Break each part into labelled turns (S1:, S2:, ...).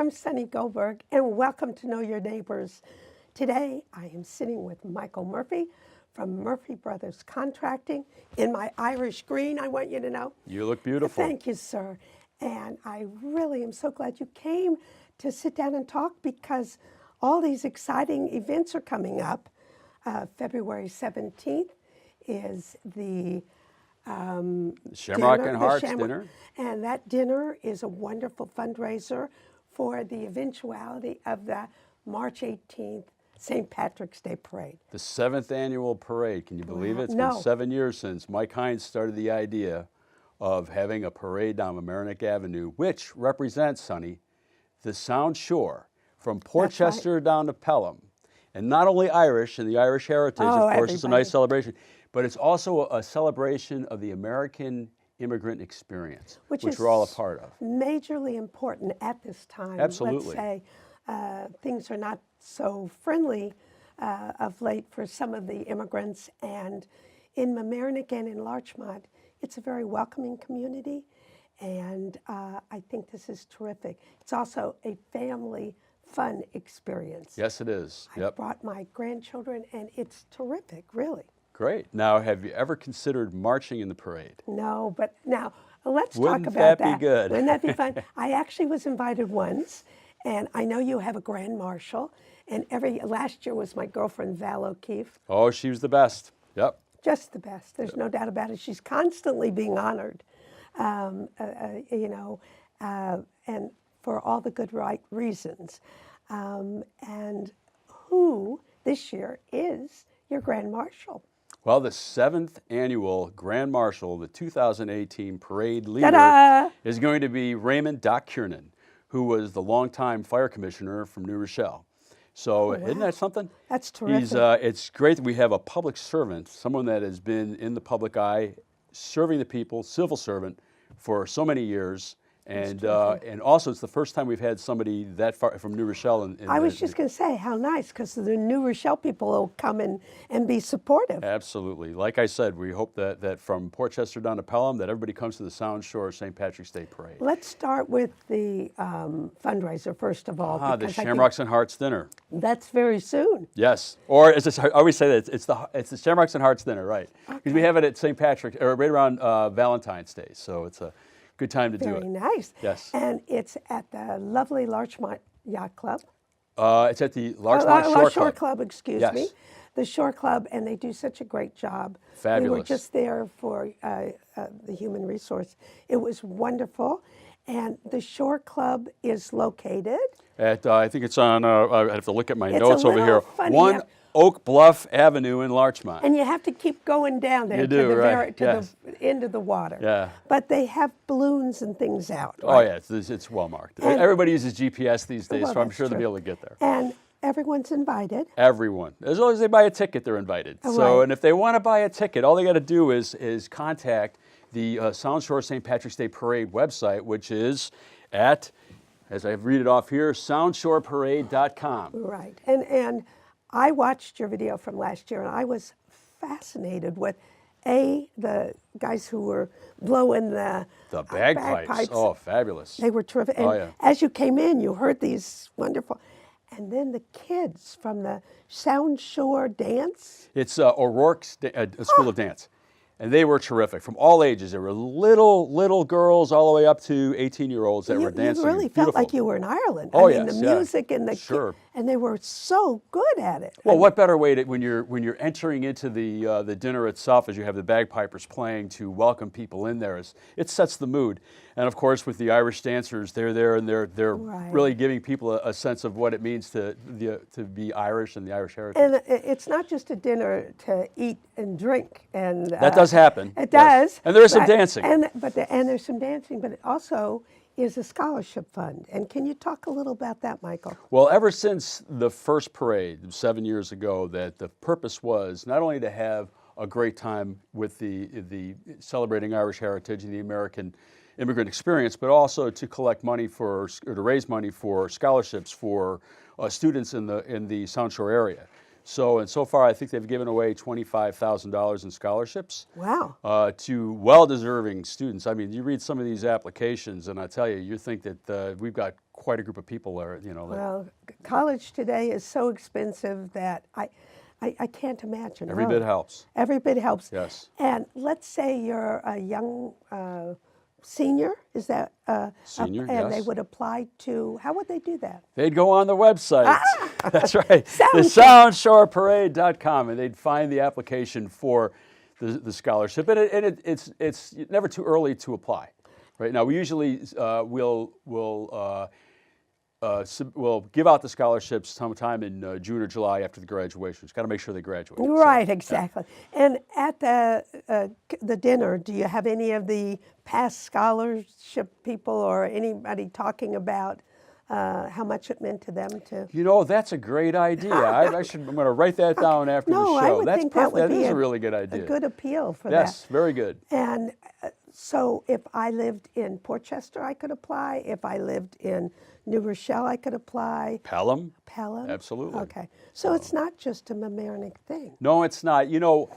S1: I'm Sunny Goldberg, and welcome to Know Your Neighbors. Today, I am sitting with Michael Murphy from Murphy Brothers Contracting in my Irish green, I want you to know.
S2: You look beautiful.
S1: Thank you, sir. And I really am so glad you came to sit down and talk because all these exciting events are coming up. February 17th is the
S2: Shamrock and Hearts dinner.
S1: And that dinner is a wonderful fundraiser for the eventuality of the March 18th St. Patrick's Day Parade.
S2: The 7th annual parade. Can you believe it? It's
S1: No.
S2: been 7 years since Mike Hines started the idea of having a parade down Mamaroneck Avenue, which represents, Sonny, the Soundshore from Portchester down to Pelham. And not only Irish and the Irish heritage, of course, it's a nice celebration, but it's also a celebration of the American immigrant experience, which we're all a part of.
S1: Majorly important at this time.
S2: Absolutely.
S1: Let's say things are not so friendly of late for some of the immigrants, and in Mamaroneck and in Larchmont, it's a very welcoming community, and I think this is terrific. It's also a family fun experience.
S2: Yes, it is.
S1: I brought my grandchildren, and it's terrific, really.
S2: Great. Now, have you ever considered marching in the parade?
S1: No, but now let's
S2: Wouldn't
S1: talk about that.
S2: Wouldn't that be good?
S1: Wouldn't that be fun? I actually was invited once, and I know you have a grand marshal, and last year was my girlfriend, Val O'Keefe.
S2: Oh, she was the best. Yep.
S1: Just the best. There's no doubt about it. She's constantly being honored, and for all the good right reasons. And who this year is your grand marshal?
S2: Well, the 7th annual Grand Marshal, the 2018 parade leader,
S1: Ta-da!
S2: is going to be Raymond Doc Kiernan, who was the longtime fire commissioner from New Rochelle. So isn't that something?
S1: That's terrific.
S2: It's great that we have a public servant, someone that has been in the public eye, serving the people, civil servant, for so many years. And also, it's the first time we've had somebody that far from New Rochelle.
S1: I was just going to say, how nice, because the New Rochelle people will come in and be supportive.
S2: Absolutely. Like I said, we hope that from Portchester down to Pelham, that everybody comes to the Soundshore St. Patrick's Day Parade.
S1: Let's start with the fundraiser, first of all.
S2: The Shamrocks and Hearts dinner.
S1: That's very soon.
S2: Yes. Or as I always say, that it's the Shamrocks and Hearts dinner, right? Because we have it at St. Patrick's, or right around Valentine's Day. So it's a good time to do it.
S1: Very nice.
S2: Yes.
S1: And it's at the lovely Larchmont Yacht Club.
S2: It's at the Larchmont
S1: Shore Club, excuse
S2: Yes.
S1: me. The Shore Club, and they do such a great job.
S2: Fabulous.
S1: We were just there for the human resource. It was wonderful. And the Shore Club is located
S2: at, I think it's on, I have to look at my
S1: It's
S2: notes
S1: a
S2: over here.
S1: funny
S2: 1 Oak Bluff Avenue in Larchmont.
S1: And you have to keep going down there
S2: You
S1: to
S2: do,
S1: the
S2: right.
S1: the end of the water.
S2: Yeah.
S1: But they have balloons and things out.
S2: Oh,
S1: right?
S2: yeah, it's well marked.
S1: And-
S2: Everybody uses GPS these days,
S1: Well,
S2: so I'm
S1: that's
S2: sure they'll be
S1: true.
S2: able to get there.
S1: And everyone's invited.
S2: Everyone. As long as they buy a ticket, they're invited.
S1: Oh,
S2: So,
S1: right.
S2: and if they want to buy a ticket, all they got to do is contact the Soundshore St. Patrick's Day Parade website, which is at, as I read it off here, soundshoreparade.com.
S1: Right. And I watched your video from last year, and I was fascinated with, the guys who were blowing the
S2: Bagpipes. Oh, fabulous.
S1: They were terrific. And
S2: Oh, yeah.
S1: as you came in, you heard these wonderful. And then the kids from the Soundshore Dance.
S2: It's O'Rourke's School of Dance. And they were terrific, from all ages. There were little girls all the way up to 18-year-olds that were dancing.
S1: You really felt like you were in Ireland.
S2: Oh,
S1: I mean,
S2: yes,
S1: the
S2: yeah.
S1: music and the
S2: Sure.
S1: and they were so good at it.
S2: Well, what better way to, when you're entering into the dinner itself, as you have the bagpipers playing to welcome people in there, it sets the mood. And of course, with the Irish dancers, they're there and they're
S1: Right.
S2: really giving people a sense of what it means to be Irish and the Irish heritage.
S1: And it's not just a dinner to eat and drink, and
S2: that does happen.
S1: It
S2: yes.
S1: does.
S2: And there is some
S1: but-
S2: dancing.
S1: And there's some dancing, but it also is a scholarship fund. And can you talk a little about that, Michael?
S2: Well, ever since the first parade 7 years ago, that the purpose was not only to have a great time with the celebrating Irish heritage and the American immigrant experience, but also to collect money or to raise money for scholarships for students in the Soundshore area. So far, I think they've given away $25,000 in scholarships.
S1: Wow.
S2: To well-deserving students. I mean, you read some of these applications, and I tell you, you think that we've got quite a group of people there. You know,
S1: Well, college today is so expensive that I can't imagine.
S2: every
S1: really.
S2: bit helps.
S1: Every bit helps.
S2: Yes.
S1: And let's say you're a young senior, is that?
S2: Senior,
S1: and they
S2: yes.
S1: would apply to, how would they do that?
S2: They'd go on the website. That's right. The
S1: Soundshore.
S2: SoundShoreParade.com, and they'd find the application for the scholarship. And it's never too early to apply. Right now, we usually we'll give out the scholarships sometime in June or July after the graduation. Just got to make sure they graduate.
S1: Right,
S2: So,
S1: exactly. And at the dinner, do you have any of the past scholarship people or anybody talking about how much it meant to them to?
S2: you know, that's a great idea. I'm going to write that down after
S1: No,
S2: the
S1: I
S2: show.
S1: would
S2: That's
S1: think that would
S2: That
S1: be
S2: is a really good idea.
S1: a good appeal for
S2: Yes,
S1: that.
S2: very good.
S1: And so if I lived in Port Chester, I could apply. If I lived in New Rochelle, I could apply.
S2: Pelham?
S1: Pelham?
S2: Absolutely.
S1: Okay. So it's not just a Mamaroneck thing.
S2: No, it's not. You know,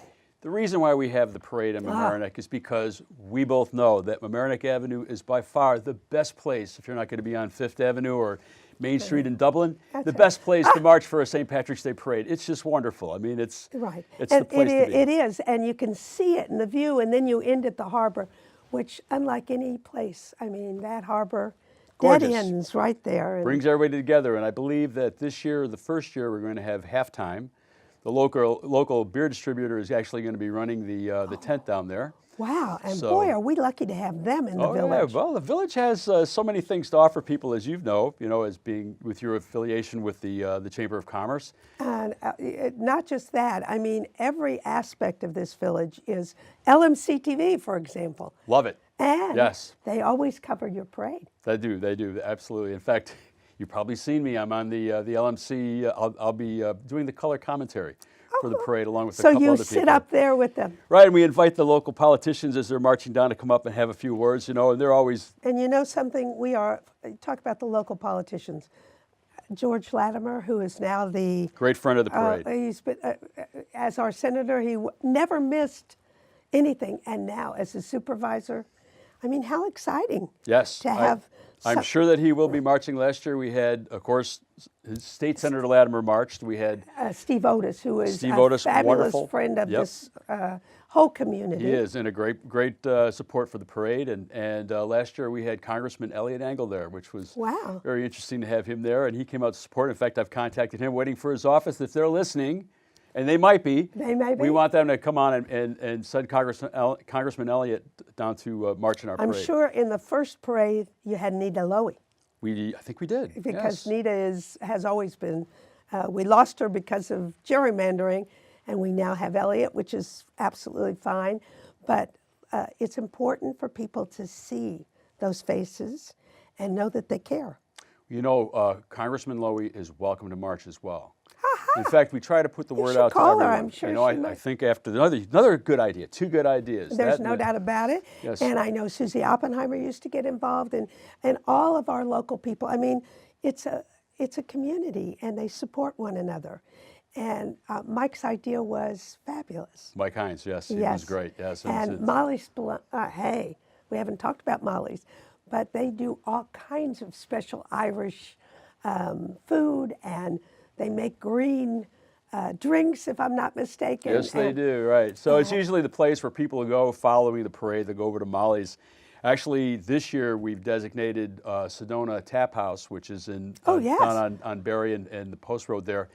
S2: the reason why we have the parade in Mamaroneck is because we both know that Mamaroneck Avenue is by far the best place, if you're not going to be on Fifth Avenue or Main Street in Dublin,
S1: That's
S2: the
S1: right.
S2: best place to march for a St. Patrick's Day parade. It's just wonderful. I mean, it's
S1: Right.
S2: It's
S1: and
S2: the place to be.
S1: It is, and you can see it in the view, and then you end at the harbor, which, unlike any place, I mean, that harbor dead
S2: Gorgeous.
S1: ends right there. And
S2: Brings everybody together, and I believe that this year, the first year, we're going to have halftime. The local beer distributor is actually going to be running the tent down there.
S1: wow, and
S2: So-
S1: boy, are we lucky to have them in the
S2: Oh, yeah.
S1: village.
S2: Well, the village has so many things to offer people, as you know, as being with your affiliation with the Chamber of Commerce.
S1: And not just that, I mean, every aspect of this village is LMC-TV, for example.
S2: Love it.
S1: And
S2: Yes.
S1: they always cover your parade.
S2: They do, absolutely. In fact, you've probably seen me. I'm on the LMC. I'll be doing the color commentary for the parade along with a
S1: So
S2: couple
S1: you
S2: other
S1: sit
S2: people.
S1: up there with them.
S2: Right, and we invite the local politicians as they're marching down to come up and have a few words, and they're always,
S1: And you know something, talk about the local politicians. George Latimer, who is now the
S2: great friend of the parade.
S1: he's been, as our senator, he never missed anything. And now as a supervisor, I mean, how exciting
S2: Yes.
S1: to have.
S2: I'm sure that he will be marching. Last year we had, of course, State Senator Latimer marched. We had
S1: Steve Otis, who is
S2: Steve
S1: a
S2: Otis,
S1: fabulous
S2: wonderful.
S1: friend of
S2: Yep.
S1: this whole community.
S2: He is, and a great support for the parade. And last year we had Congressman Elliot Engel there, which was
S1: Wow.
S2: very interesting to have him there. And he came out to support. In fact, I've contacted him, waiting for his office. If they're listening, and they might be,
S1: They may be.
S2: we want them to come on and send Congressman Elliot down to march in our
S1: I'm
S2: parade.
S1: sure in the first parade you had Nita Lowy.
S2: I think we did.
S1: Because
S2: yes.
S1: Nita has always been, we lost her because of gerrymandering, and we now have Elliot, which is absolutely fine. But it's important for people to see those faces and know that they care.
S2: Congressman Lowy is welcome to march as well. In fact, we try to put the word
S1: should
S2: out to
S1: call her.
S2: everyone.
S1: I'm sure
S2: I
S1: she might.
S2: think after another good idea, two good ideas.
S1: There's
S2: That-
S1: no doubt about it.
S2: Yes.
S1: And I know Susie Oppenheimer used to get involved, and all of our local people. I mean, it's a community, and they support one another. And Mike's idea was fabulous.
S2: Mike Hines, yes, he
S1: Yes.
S2: was great. Yes,
S1: And Molly's, hey, we haven't talked about Molly's, but they do all kinds of special Irish food, and they make green drinks, if I'm not mistaken.
S2: yes, they
S1: And-
S2: do. Right. So it's usually the place where people go following the parade. They go over to Molly's. Actually, this year we've designated Sedona Tap House, which is in
S1: yes.
S2: down on Berry and the Post Road there.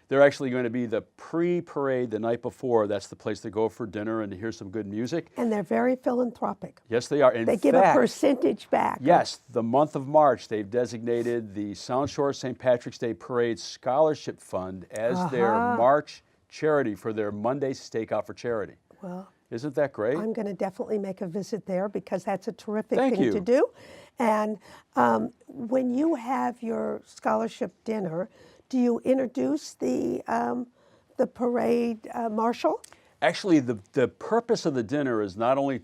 S2: They're actually going to be the pre-parade the night before. That's the place to go for dinner and to hear some good music.
S1: And they're very philanthropic.
S2: Yes, they are. In
S1: They give
S2: fact,
S1: a percentage back.
S2: Yes, the month of March, they've designated the Soundshore St. Patrick's Day Parade Scholarship Fund as their March charity for their Monday Stakeout for Charity.
S1: Well,
S2: Isn't that great?
S1: I'm going to definitely make a visit there because that's a terrific
S2: Thank
S1: thing
S2: you.
S1: to do. And when you have your scholarship dinner, do you introduce the parade marshal?
S2: Actually, the purpose of the dinner is not only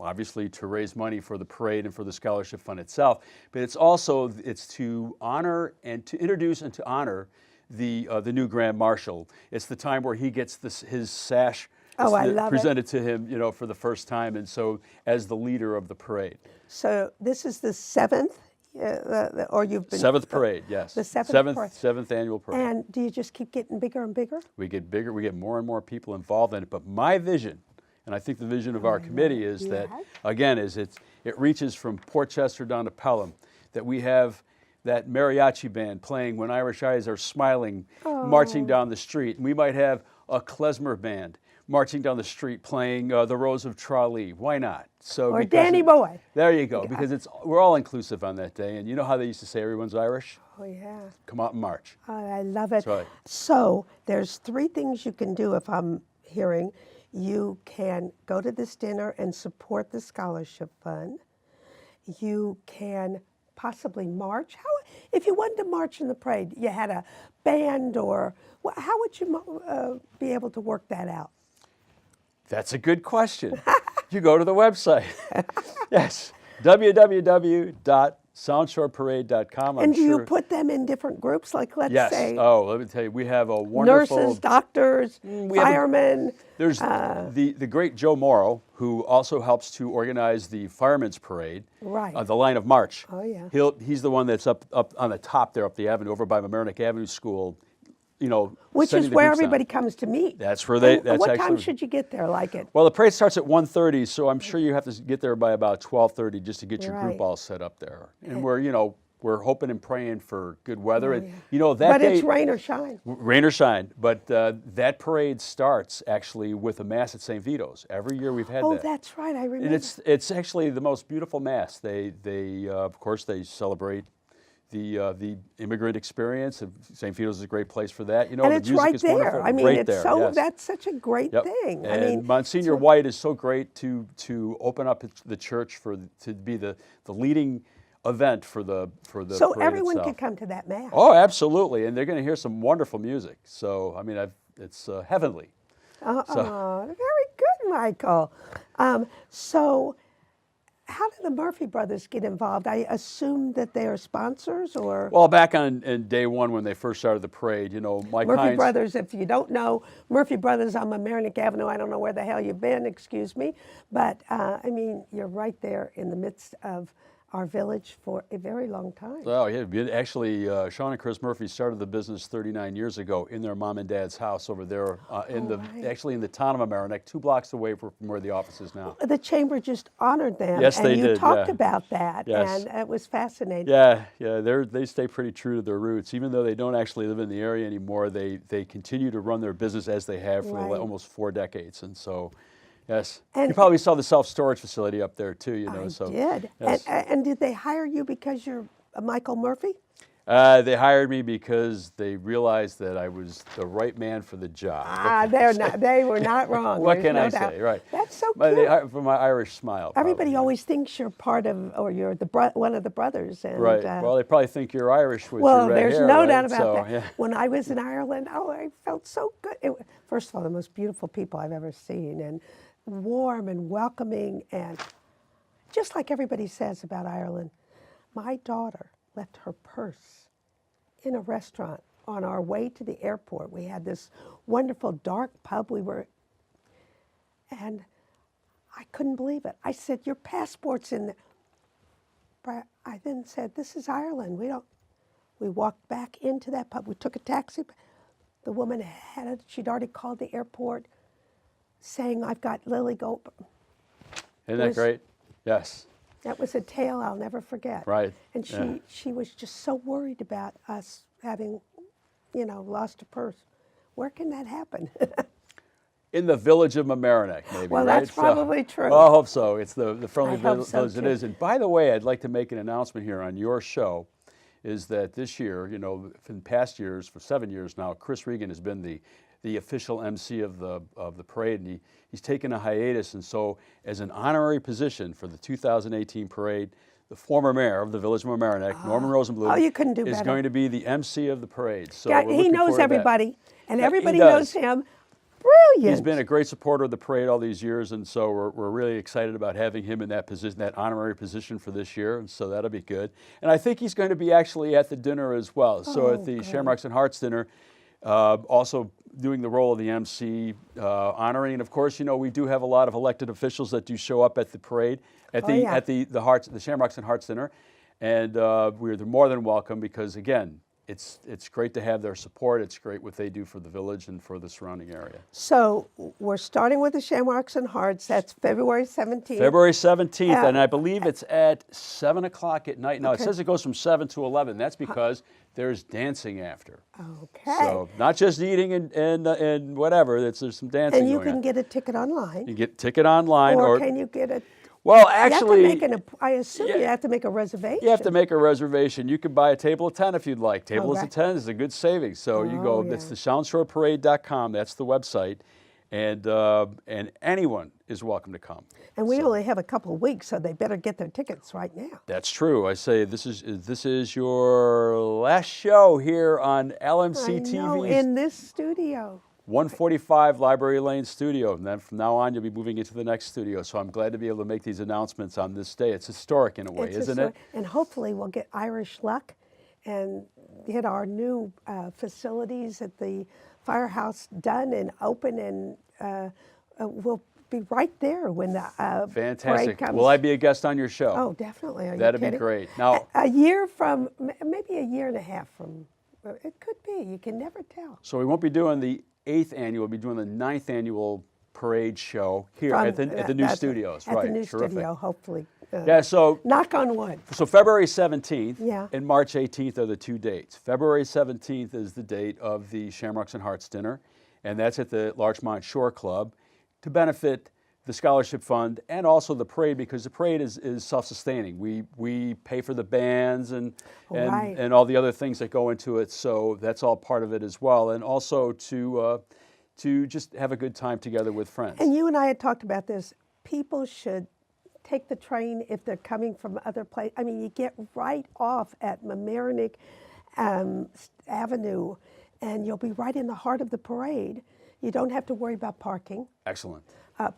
S2: obviously to raise money for the parade and for the scholarship fund itself, but it's to honor and to introduce and to honor the new Grand Marshal. It's the time where he gets his sash
S1: I love it.
S2: presented to him, for the first time, and so as the leader of the parade.
S1: So this is the 7th or you've been
S2: Seventh parade, yes.
S1: The seventh parade.
S2: Seventh annual parade.
S1: And do you just keep getting bigger and bigger?
S2: We get bigger. We get more and more people involved in it. But my vision, and I think the vision of our committee is that, again, it reaches from Port Chester down to Pelham, that we have that mariachi band playing When Irish Eyes Are Smiling, marching down the street. And we might have a klezmer band marching down the street playing The Rose of Tralee. Why not? So
S1: or Danny Boy.
S2: There you go, because we're all inclusive on that day. And you know how they used to say everyone's Irish?
S1: Oh, yeah.
S2: Come out and march.
S1: Oh, I love it.
S2: That's right.
S1: So there's 3 things you can do if I'm hearing. You can go to this dinner and support the scholarship fund. You can possibly march. If you wanted to march in the parade, you had a band, or how would you be able to work that out?
S2: That's a good question. You go to the website. Yes, www.soundshoreparade.com.
S1: And do you put them in different groups? Like, let's say.
S2: Oh, let me tell you, we have a wonderful
S1: nurses, doctors, firemen.
S2: There's the great Joe Morrow, who also helps to organize the Firemen's Parade.
S1: Right.
S2: The Line of March.
S1: Oh, yeah.
S2: He's the one that's up on the top there, up the avenue, over by Mamaroneck Avenue School. You know,
S1: which is where everybody comes to meet.
S2: That's where they.
S1: And what time should you get there? Like it?
S2: Well, the parade starts at 1:30, so I'm sure you have to get there by about 12:30 just to get your group all set up there. And we're hoping and praying for good weather. And that
S1: but
S2: day,
S1: it's rain or shine.
S2: Rain or shine. But that parade starts actually with a mass at St. Vito's. Every year we've had that.
S1: Oh, that's right. I remember.
S2: And it's actually the most beautiful mass. They of course they celebrate the immigrant experience. St. Vito's is a great place for that.
S1: And
S2: the
S1: it's
S2: music
S1: right
S2: is
S1: there.
S2: wonderful.
S1: I mean,
S2: right
S1: it's
S2: there,
S1: so
S2: yes.
S1: that's such a great thing.
S2: And Monsignor White is so great to open up the church to be the leading event for the
S1: so
S2: parade
S1: everyone
S2: itself.
S1: could come to that mass.
S2: Oh, absolutely, and they're going to hear some wonderful music. So I mean, it's heavenly.
S1: Very good, Michael. So how did the Murphy brothers get involved? I assume that they are sponsors, or?
S2: Well, back on day one when they first started the parade, Mike
S1: Murphy
S2: Hines.
S1: Brothers, if you don't know, Murphy Brothers on Mamaroneck Avenue, I don't know where the hell you've been, excuse me, but I mean, you're right there in the midst of our village for a very long time.
S2: Oh, yeah. Actually, Sean and Chris Murphy started the business 39 years ago in their mom and dad's house over there actually in the town of Mamaroneck, 2 blocks away from where the office is now.
S1: The chamber just honored them.
S2: Yes, they did.
S1: And you talked about that,
S2: yes.
S1: and it was fascinating.
S2: Yeah, they stay pretty true to their roots. Even though they don't actually live in the area anymore, they continue to run their business as they have for almost 4 decades. And so, yes. And you probably saw the self-storage facility up there too,
S1: I
S2: so.
S1: Did.
S2: Yes.
S1: And did they hire you because you're Michael Murphy?
S2: They hired me because they realized that I was the right man for the job.
S1: They were not wrong.
S2: What can I
S1: doubt.
S2: say? Right.
S1: That's so
S2: But
S1: cute.
S2: for my Irish smile.
S1: Everybody always thinks you're part of, or you're one of the brothers. And,
S2: right. Well, they probably think you're Irish with
S1: well,
S2: your red
S1: there's
S2: hair,
S1: no
S2: right?
S1: doubt about
S2: So,
S1: that.
S2: yeah.
S1: When I was in Ireland, I felt so good. First of all, the most beautiful people I've ever seen, and warm and welcoming, and just like everybody says about Ireland, my daughter left her purse in a restaurant on our way to the airport. We had this wonderful dark pub and I couldn't believe it. I said, your passport's in there. But I then said, this is Ireland. We walked back into that pub. We took a taxi. The woman she'd already called the airport saying, I've got Lily go.
S2: Isn't that great? Yes.
S1: That was a tale I'll never forget.
S2: Right.
S1: And she was just so worried about us having, lost a purse. Where can that happen?
S2: In the village of Mamaroneck, maybe,
S1: well,
S2: right?
S1: that's probably true.
S2: Well, I hope so. It's the friendly village it
S1: too.
S2: is. And by the way, I'd like to make an announcement here on your show, is that this year, in past years, for 7 years now, Chris Regan has been the official MC of the parade, and he's taken a hiatus. And so, as an honorary position for the 2018 parade, the former mayor of the village of Mamaroneck, Norman Rosenblum,
S1: you couldn't do
S2: is
S1: better.
S2: going to be the MC of the parade. So
S1: he knows everybody, and everybody
S2: does.
S1: knows him. Brilliant.
S2: He's been a great supporter of the parade all these years, and so we're really excited about having him in that position, that honorary position for this year, and so that'll be good. And I think he's going to be actually at the dinner as well. So at the Shamrocks and Hearts dinner, also doing the role of the MC, honoring, and of course, we do have a lot of elected officials that do show up at the parade, at the Shamrocks and Hearts dinner. And we're more than welcome because, again, it's great to have their support. It's great what they do for the village and for the surrounding area.
S1: So we're starting with the Shamrocks and Hearts. That's February 17th.
S2: February 17th, and I believe it's at 7 o'clock at night. Now, it says it goes from 7 to 11. That's because there's dancing after.
S1: Okay.
S2: So not just eating and whatever. There's some dancing
S1: And you
S2: going
S1: can
S2: on.
S1: get a ticket online.
S2: You get a ticket online.
S1: Or can you get a...
S2: Well, actually...
S1: You have to make I assume you have to make a reservation.
S2: You have to make a reservation. You can buy a table of 10 if you'd like. Tables
S1: right.
S2: of 10 is a good savings. So you go, it's the SoundshoreParade.com. That's the website. And anyone is welcome to come.
S1: And we only have a couple of weeks, so they better get their tickets right now.
S2: That's true. I say this is your last show here on LMC-TV.
S1: I know, in this studio.
S2: 145 Library Lane studio, and then from now on you'll be moving into the next studio. So I'm glad to be able to make these announcements on this day. It's historic in a way, isn't it?
S1: And hopefully we'll get Irish luck and get our new facilities at the firehouse done and open, and we'll be right there when the
S2: Fantastic.
S1: parade comes.
S2: Will I be a guest on your show?
S1: Oh, definitely.
S2: That'd be great. Now,
S1: a year from, maybe a year and a half from, it could be. You can never tell.
S2: So we won't be doing the 8th annual, we'll be doing the 9th annual parade show here at the new studios.
S1: At
S2: right.
S1: the new
S2: Terrific.
S1: studio, hopefully.
S2: Yeah, so
S1: knock on wood.
S2: So February 17th
S1: Yeah.
S2: and March 18th are the two dates. February 17th is the date of the Shamrocks and Hearts dinner, and that's at the Larchmont Shore Club to benefit the scholarship fund and also the parade, because the parade is self-sustaining. We pay for the bands and all the other things that go into it, so that's all part of it as well, and also to just have a good time together with friends.
S1: And you and I had talked about this. People should take the train if they're coming from other places. I mean, you get right off at Mamaroneck Avenue, and you'll be right in the heart of the parade. You don't have to worry about parking.
S2: Excellent.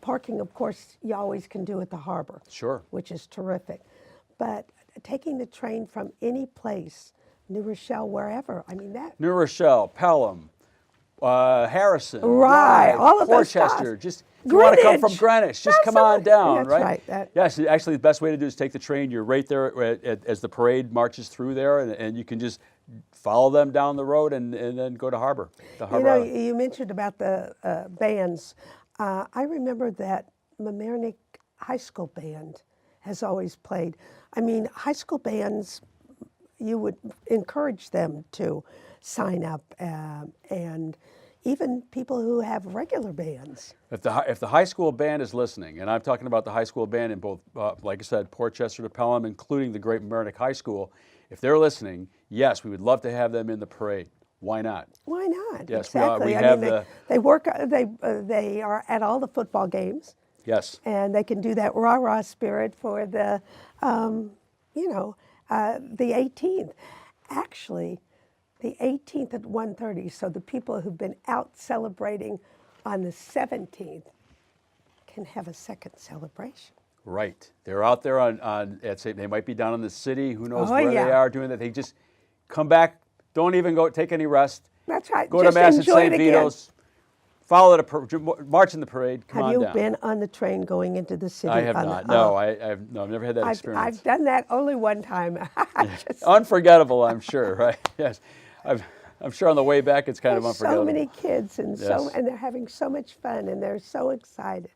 S1: Parking, of course, you always can do at the harbor.
S2: Sure.
S1: Which is terrific. But taking the train from any place, New Rochelle, wherever, I mean that.
S2: New Rochelle, Pelham, Harrison,
S1: right, all of those
S2: Portchester.
S1: spots.
S2: Just if you want to come from Greenwich, just come on down,
S1: right?
S2: Yes, actually, the best way to do is take the train. You're right there as the parade marches through there, and you can just follow them down the road and then go to Harbor.
S1: You know, you mentioned about the bands. I remember that Mamaroneck High School Band has always played. I mean, high school bands, you would encourage them to sign up, and even people who have regular bands.
S2: If the high school band is listening, and I'm talking about the high school band in both, like I said, Portchester to Pelham, including the great Mamaroneck High School, if they're listening, yes, we would love to have them in the parade. Why not?
S1: Why not?
S2: Yes,
S1: exactly.
S2: we have
S1: they work. They are at all the football games.
S2: Yes.
S1: And they can do that rah-rah spirit for the, the 18th. Actually, the 18th at 1:30. So the people who've been out celebrating on the 17th can have a second celebration.
S2: Right. They're out there they might be down in the city. Who knows where they are doing that. They just come back. Don't even go take any rest.
S1: That's right.
S2: Go to Mass at St. Vito's. Follow march in the parade. Come on down.
S1: Have you been on the train going into the city?
S2: I have not. No, I've never had that experience.
S1: I've done that only one time.
S2: Unforgettable, I'm sure. Right? Yes. I'm sure on the way back it's kind of unforgettable.
S1: So many kids and they're having so much fun and they're so excited.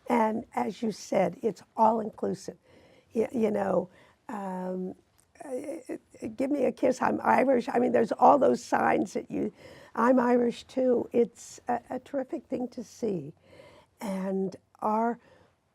S1: And as you said, it's all inclusive. Give me a kiss, I'm Irish. I mean, there's all those signs that I'm Irish too. It's a terrific thing to see. And our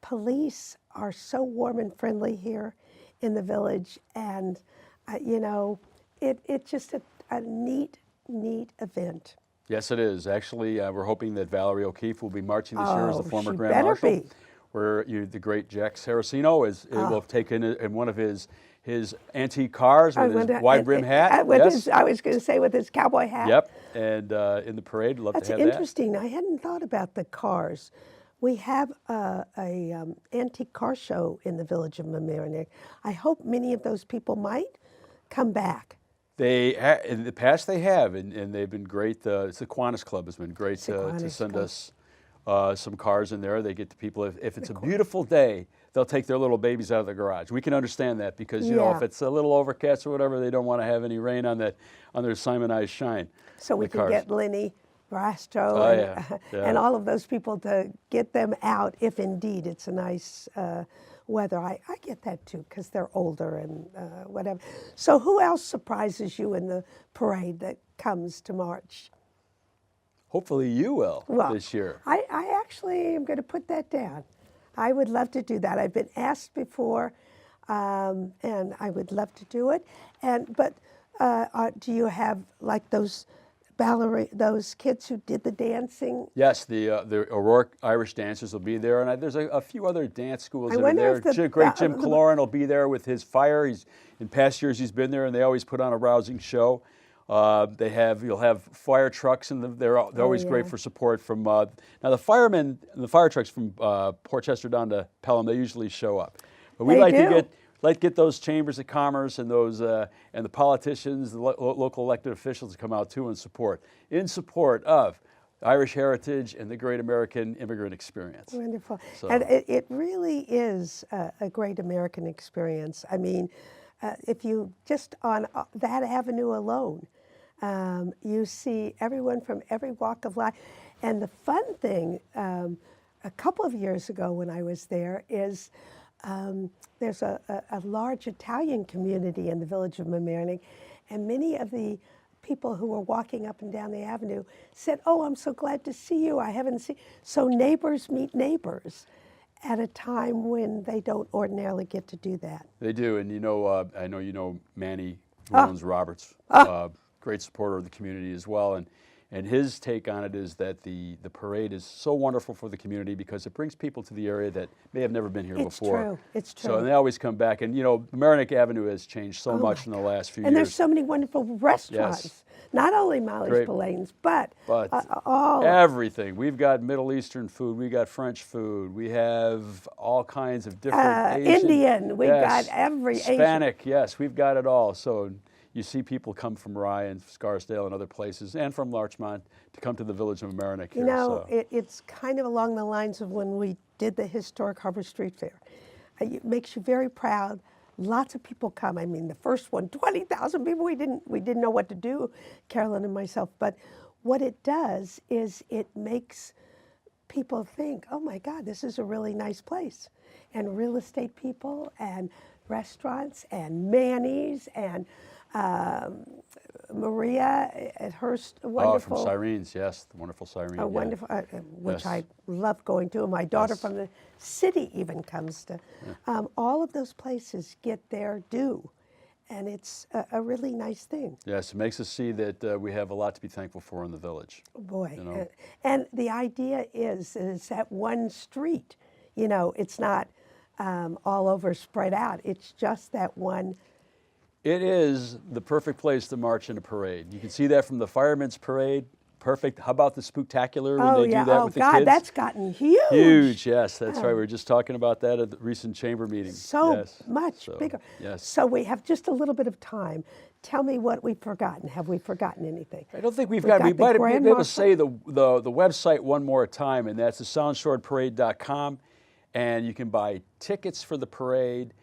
S1: police are so warm and friendly here in the village. And, it's just a neat event.
S2: Yes, it is. Actually, we're hoping that Valerie O'Keefe will be marching this year as the former Grand
S1: better
S2: Marshal.
S1: Be.
S2: Where the great Jack Saraceno will have taken in one of his antique cars with his wide brim hat.
S1: I was going to say with his cowboy hat.
S2: Yep, and in the parade, love to have that.
S1: That's interesting. I hadn't thought about the cars. We have a antique car show in the village of Mamaroneck. I hope many of those people might come back.
S2: In the past they have, and they've been great. The Kiwanis Club has been great to send us some cars in there. They get the people, if it's a beautiful day, they'll take their little babies out of the garage. We can understand that because, you know, if it's a little overcast or whatever, they don't want to have any rain on their Simonized shine.
S1: So we can get Lenny Brasto and all of those people to get them out if indeed it's a nice weather. I get that too because they're older and whatever. So who else surprises you in the parade that comes to March?
S2: Hopefully you will this year.
S1: I actually am going to put that down. I would love to do that. I've been asked before, and I would love to do it. But do you have like those kids who did the dancing?
S2: Yes, the O'Rourke Irish dancers will be there, and there's a few other dance schools that are there. Great Jim Cloran will be there with his fire. In past years he's been there, and they always put on a rousing show. You'll have fire trucks, and they're always great for support from. Now the firemen and the fire trucks from Port Chester down to Pelham, they usually show up, but we like to get those chambers of commerce and those and the politicians, the local elected officials to come out too in support of Irish heritage and the great American immigrant experience.
S1: Wonderful, and it really is a great American experience. I mean, if you just on that avenue alone. You see everyone from every walk of life. And the fun thing, a couple of years ago when I was there, is there's a large Italian community in the village of Mamaroneck, and many of the people who were walking up and down the avenue said, "Oh, I'm so glad to see you. I haven't seen." So neighbors meet neighbors at a time when they don't ordinarily get to do that.
S2: They do, and you know, I know you know Manny Rollins Roberts. Great supporter of the community as well, and his take on it is that the parade is so wonderful for the community because it brings people to the area that may have never been here before.
S1: It's true.
S2: So and they always come back, and you know, Mamaroneck Avenue has changed so much in the last few years.
S1: And there's so many wonderful restaurants, not only Molly's Belayne's, but all
S2: everything. We've got Middle Eastern food, we got French food, we have all kinds of different Asian,
S1: Indian. We've got every
S2: Hispanic.
S1: Asian.
S2: Yes, we've got it all. So. You see people come from Rye and Scarsdale and other places, and from Larchmont to come to the village of Mamaroneck here.
S1: You know, it's kind of along the lines of when we did the historic Harbor Street Fair. It makes you very proud. Lots of people come. I mean, the first one, 20,000 people. We didn't know what to do, Carolyn and myself. But what it does is it makes people think, oh my God, this is a really nice place. And real estate people and restaurants and Manny's and Maria at Hearst, wonderful.
S2: Oh, from Syrene's, yes, the wonderful Sirene.
S1: Wonderful, which I love going to. And my daughter from the city even comes to. All of those places get their due, and it's a really nice thing. Yes,
S2: it makes us see that we have a lot to be thankful for in the village.
S1: Boy,
S2: you know?
S1: And the idea is that one street. You know, it's not all over spread out. It's just that one.
S2: It is the perfect place to march in a parade. You can see that from the Firemen's Parade. Perfect. How about the Spooktacular when they do that with the kids?
S1: Oh, God, that's gotten huge.
S2: Huge, yes, that's right. We were just talking about that at the recent chamber meeting.
S1: So much bigger.
S2: Yes.
S1: So we have just a little bit of time. Tell me what we've forgotten. Have we forgotten anything?
S2: I don't think we've got. We might be able to say the website one more time, and that's the soundshoreparade.com, and you can buy tickets for the parade.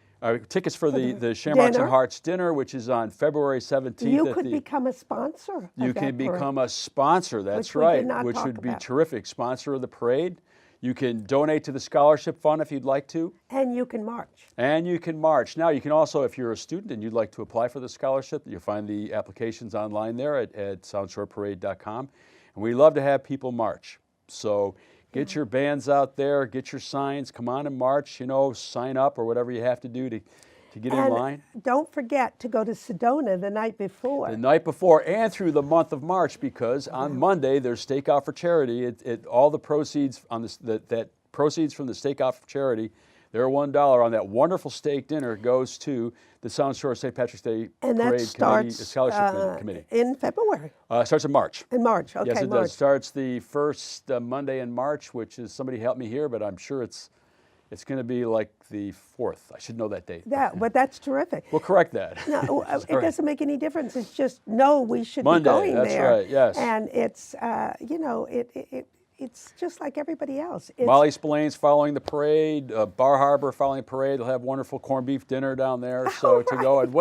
S2: Tickets for the Shamrocks and Hearts dinner, which is on February 17th.
S1: You could become a sponsor.
S2: You can become a sponsor, that's right, which would be terrific. Sponsor of the parade. You can donate to the scholarship fund if you'd like to.
S1: And you can march.
S2: And you can march. Now, you can also, if you're a student and you'd like to apply for the scholarship, you'll find the applications online there at soundshoreparade.com. And we love to have people march. So get your bands out there, get your signs, come on and march, you know, sign up or whatever you have to do to get in line.
S1: Don't forget to go to Sedona the night before.
S2: The night before and through the month of March, because on Monday there's Steak Out for Charity. All the proceeds on that proceeds from the Steak Out for Charity, they're $1 on that wonderful steak dinner goes to the Soundshore St. Patrick's Day Parade Scholarship Committee.
S1: In February?
S2: Starts in March.
S1: In March, okay.
S2: Yes, it does. Starts the first Monday in March, which is, somebody help me here, but I'm sure it's going to be like the 4th. I should know that date.
S1: But that's terrific.
S2: We'll correct that.
S1: No, it doesn't make any difference. It's just, no, we should
S2: Monday,
S1: be going
S2: that's
S1: there.
S2: Right, yes.
S1: And it's, you know, it's just like everybody else. It's,
S2: Molly Spillane's following the parade. Bar Harbor following the parade. They'll have wonderful corned beef dinner down there. So to go and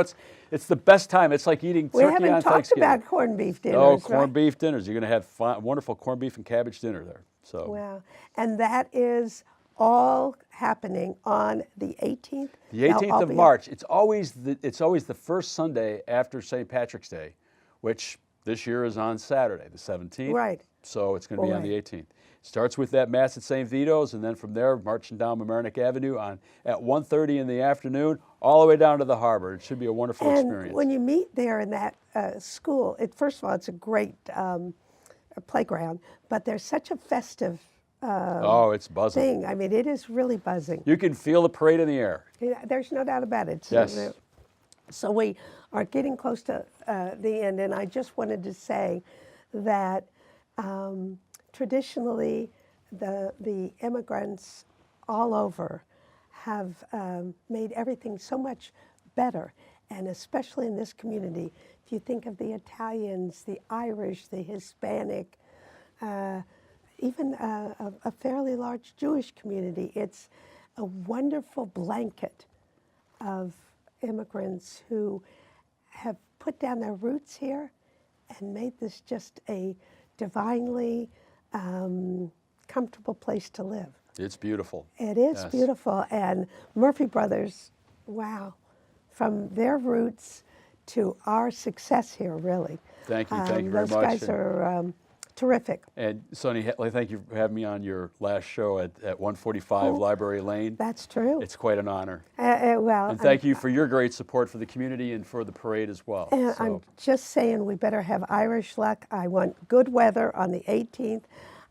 S2: it's the best time. It's like eating
S1: we
S2: turkey
S1: haven't
S2: on
S1: talked
S2: Thanksgiving.
S1: about corned beef dinners.
S2: Oh, corned
S1: right?
S2: beef dinners. You're going to have wonderful corned beef and cabbage dinner there. So
S1: Wow. And that is all happening on the 18th?
S2: the 18th of March. It's always the first Sunday after St. Patrick's Day, which this year is on Saturday, the 17th.
S1: Right.
S2: So it's going to be on the 18th. Starts with that Mass at St. Vito's, and then from there, marching down Mamaroneck Avenue at 1:30 in the afternoon, all the way down to the harbor. It should be a wonderful experience.
S1: When you meet there in that school, first of all, it's a great playground, but there's such a festive
S2: oh, it's buzzing.
S1: thing. I mean, it is really buzzing.
S2: You can feel the parade in the air.
S1: Yeah, there's no doubt about it.
S2: Yes.
S1: So we are getting close to the end, and I just wanted to say that traditionally the immigrants all over have made everything so much better, and especially in this community. If you think of the Italians, the Irish, the Hispanic, even a fairly large Jewish community, it's a wonderful blanket of immigrants who have put down their roots here and made this just a divinely comfortable place to live.
S2: It's beautiful.
S1: It is
S2: Yes.
S1: beautiful. And Murphy Brothers, wow, from their roots to our success here, really.
S2: Thank you very much.
S1: Those guys are terrific.
S2: And Sonny, thank you for having me on your last show at 145 Library Lane.
S1: That's true.
S2: It's quite an honor.
S1: Well,
S2: And thank you for your great support for the community and for the parade as well.
S1: And I'm just saying we better have Irish luck. I want good weather on the 18th.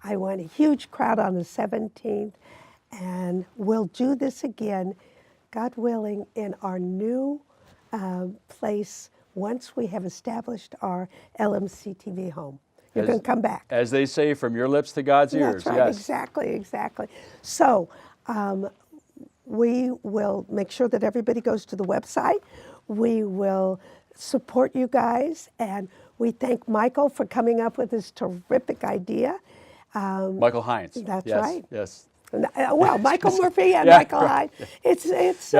S1: I want a huge crowd on the 17th. And we'll do this again, God willing, in our new place once we have established our LMC-TV home. You're going to come back.
S2: As they say, from your lips to God's ears.
S1: That's right,
S2: Yes.
S1: exactly. So we will make sure that everybody goes to the website. We will support you guys, and we thank Michael for coming up with this terrific idea.
S2: Michael Hines.
S1: That's
S2: Yes,
S1: right.
S2: Yes.
S1: Well, Michael Murphy and
S2: Yeah,
S1: Michael
S2: right.
S1: Hyde. It's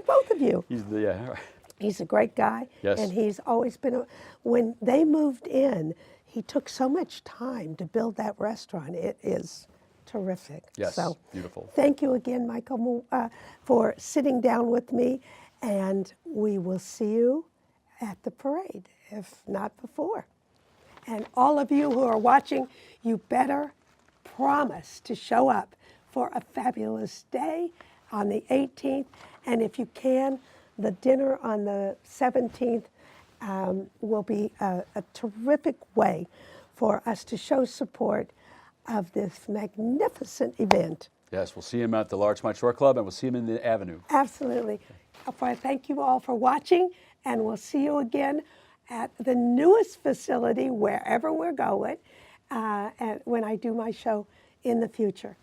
S1: both of you. He's a great guy,
S2: Yes.
S1: and he's always been. When they moved in, he took so much time to build that restaurant. It is terrific.
S2: Yes,
S1: So,
S2: beautiful.
S1: Thank you again, Michael, for sitting down with me, and we will see you at the parade, if not before. And all of you who are watching, you better promise to show up for a fabulous day on the 18th. And if you can, the dinner on the 17th will be a terrific way for us to show support of this magnificent event.
S2: Yes, we'll see him at the Larchmont Shore Club, and we'll see him in the Avenue.
S1: Absolutely. I thank you all for watching, and we'll see you again at the newest facility, wherever we're going, and when I do my show in the future.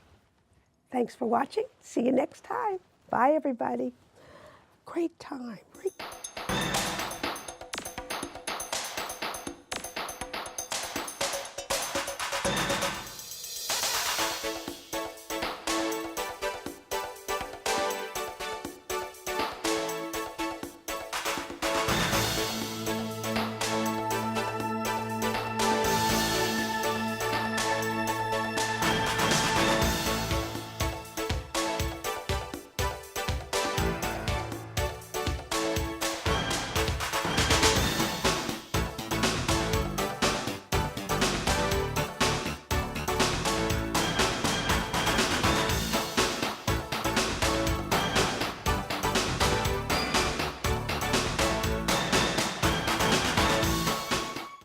S1: Thanks for watching. See you next time. Bye, everybody. Great time.